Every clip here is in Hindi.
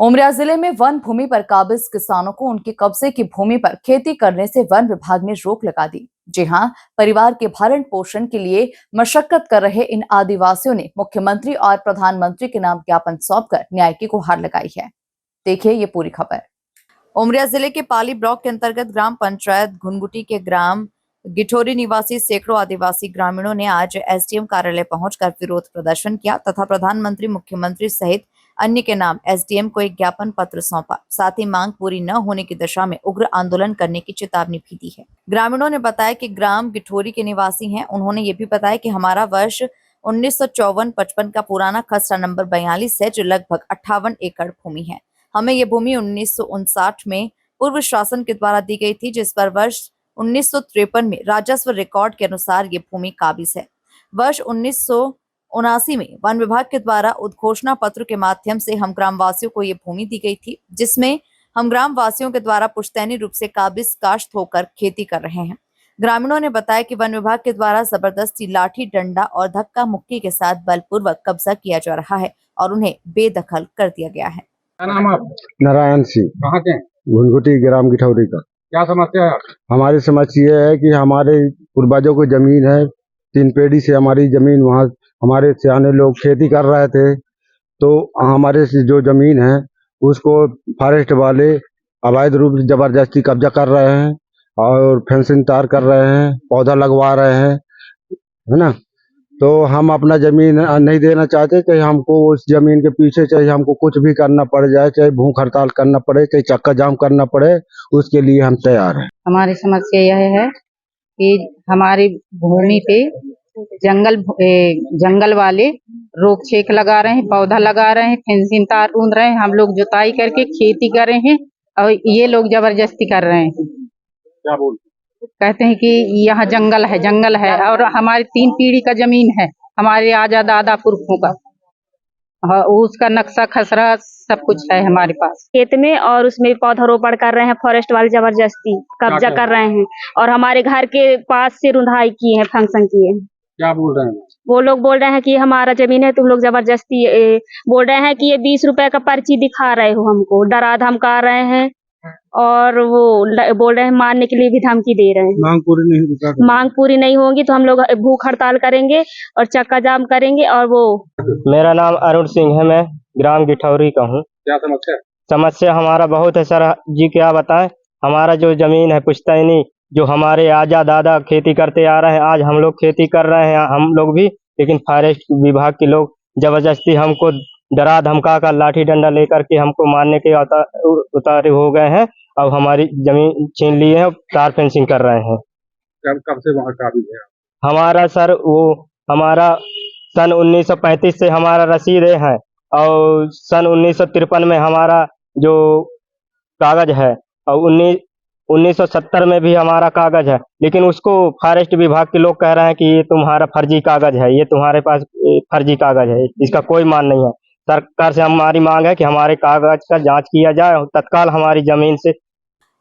उमरिया जिले में वन भूमि पर काबिज किसानों को उनके कब्जे की भूमि पर खेती करने से वन विभाग ने रोक लगा दी। जी हां, परिवार के भरण पोषण के लिए मशक्कत कर रहे इन आदिवासियों ने मुख्यमंत्री और प्रधानमंत्री के नाम ज्ञापन सौंपकर न्याय की गुहार लगाई है। देखिए ये पूरी खबर। उमरिया जिले के पाली ब्लॉक के अंतर्गत ग्राम पंचायत घुनगुटी के ग्राम गिठोरी निवासी सैकड़ों आदिवासी ग्रामीणों ने आज एसडीएम कार्यालय पहुंचकर विरोध प्रदर्शन किया तथा प्रधानमंत्री, मुख्यमंत्री सहित अन्य के नाम एसडीएम को एक ज्ञापन पत्र सौंपा। साथ ही मांग पूरी न होने की दशा में उग्र आंदोलन करने की चेतावनी भी दी है। ग्रामीणों ने बताया कि ग्राम गिठोरी के निवासी हैं। उन्होंने ये भी बताया कि हमारा वर्ष 1954-55 का पुराना खसरा नंबर 42 है, जो लगभग 58 एकड़ भूमि है। हमें ये भूमि 1959 में पूर्व शासन के द्वारा दी गई थी, जिस पर वर्ष 1953 में राजस्व रिकॉर्ड के अनुसार ये भूमि काबिज है। वर्ष 1979 में वन विभाग के द्वारा उद्घोषणा पत्र के माध्यम से हम ग्रामवासियों को ये भूमि दी गई थी, जिसमें हम ग्रामवासियों के द्वारा पुश्तैनी रूप से काबिज काश्त होकर खेती कर रहे हैं। ग्रामीणों ने बताया कि वन विभाग के द्वारा जबरदस्ती लाठी डंडा और धक्का मुक्की के साथ बलपूर्वक कब्जा किया जा रहा है और उन्हें बेदखल कर दिया गया है। क्या नाम है आपका? नारायण सिंह। कहाँ के हैं? घुनघुटी ग्राम गिठौरी का। क्या समस्या है? हमारी समस्या ये है कि हमारे पूर्वजों की जमीन है, 3 पीढ़ी से हमारी जमीन, वहाँ हमारे सियाने लोग खेती कर रहे थे, तो हमारे से जो जमीन है उसको फॉरेस्ट वाले अवैध रूप से जबरदस्ती कब्जा कर रहे हैं और फेंसिंग तार कर रहे हैं, पौधा लगवा रहे हैं, है ना। तो हम अपना जमीन नहीं देना चाहते, चाहे हमको उस जमीन के पीछे चाहे हमको कुछ भी करना पड़ जाए, चाहे भूख हड़ताल करना पड़े, चाहे चक्का जाम करना पड़े, उसके लिए हम तैयार हैं। हमारी समस्या यह है कि हमारी भूमि पे जंगल वाले रोक छेक लगा रहे हैं, पौधा लगा रहे हैं, फेंसिंग तार रूंध रहे हैं। हम लोग जुताई करके खेती कर रहे हैं और ये लोग जबरदस्ती कर रहे हैं। क्या बोल कहते हैं कि यहाँ जंगल है और हमारी 3 पीढ़ी का जमीन है, हमारे आजा दादा पुरखों का। उसका नक्शा खसरा सब कुछ है हमारे पास खेत में, और उसमें पौधारोपण कर रहे हैं। फॉरेस्ट वाले जबरदस्ती कब्जा कर रहे हैं और हमारे घर के पास से रुंधाई किए हैं, फंक्शन किए हैं। क्या बोल रहे हैं? वो लोग बोल रहे हैं कि हमारा जमीन है, तुम लोग जबरदस्ती बोल रहे हैं कि ये 20 रुपए का पर्ची दिखा रहे हो, हमको डरा धमका रहे हैं और वो बोल रहे हैं मारने के लिए भी धमकी दे रहे हैं। मांग पूरी नहीं होगी तो हम लोग भूख हड़ताल करेंगे और चक्का जाम करेंगे। और वो मेरा नाम अरुण सिंह है, मैं ग्राम गिठौरी का हूँ। क्या समस्या? समस्या हमारा बहुत है सर जी, क्या बताएं। हमारा जो जमीन है पुश्तैनी, जो हमारे आजा दादा खेती करते आ रहे हैं, आज हम लोग खेती कर रहे हैं, हम लोग भी, लेकिन फॉरेस्ट विभाग के लोग जबरदस्ती हमको डरा धमका कर लाठी डंडा लेकर के हमको मारने के उतारे हो गए हैं और हमारी जमीन छीन ली है, तार फेंसिंग कर रहे हैं। कब से वहाँ काबिज है? हमारा सर हमारा सन 1935 से हमारा रसीद है और सन 1953 में हमारा जो कागज है और 1970 में भी हमारा कागज है, लेकिन उसको फॉरेस्ट विभाग के लोग कह रहे हैं कि ये तुम्हारा फर्जी कागज है, ये तुम्हारे पास फर्जी कागज है, इसका कोई मान नहीं है। सरकार से हमारी मांग है कि हमारे कागज का जांच किया जाए और तत्काल हमारी जमीन से।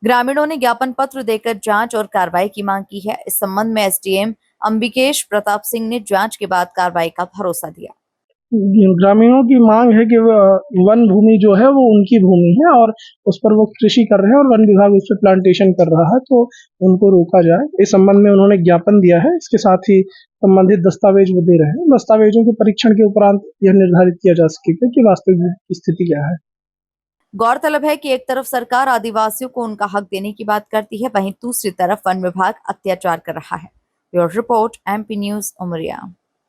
ग्रामीणों ने ज्ञापन पत्र देकर जांच और कार्रवाई की मांग की है। इस संबंध में एसडीएम अंबिकेश प्रताप सिंह ने जांच के बाद कार्रवाई का भरोसा दिया। ग्रामीणों की मांग है कि वन भूमि जो है वो उनकी भूमि है और उस पर वो कृषि कर रहे हैं और वन विभाग उस पर प्लांटेशन कर रहा है, तो उनको रोका जाए। इस संबंध में उन्होंने ज्ञापन दिया है। इसके साथ ही संबंधित दस्तावेज वो दे रहे हैं। दस्तावेजों के परीक्षण के उपरांत यह निर्धारित किया जा सकेगा कि वास्तविक स्थिति क्या है। गौरतलब है कि एक तरफ सरकार आदिवासियों को उनका हक देने की बात करती है, वहीं दूसरी तरफ वन विभाग अत्याचार कर रहा है। Bureau report, MP news, Umaria.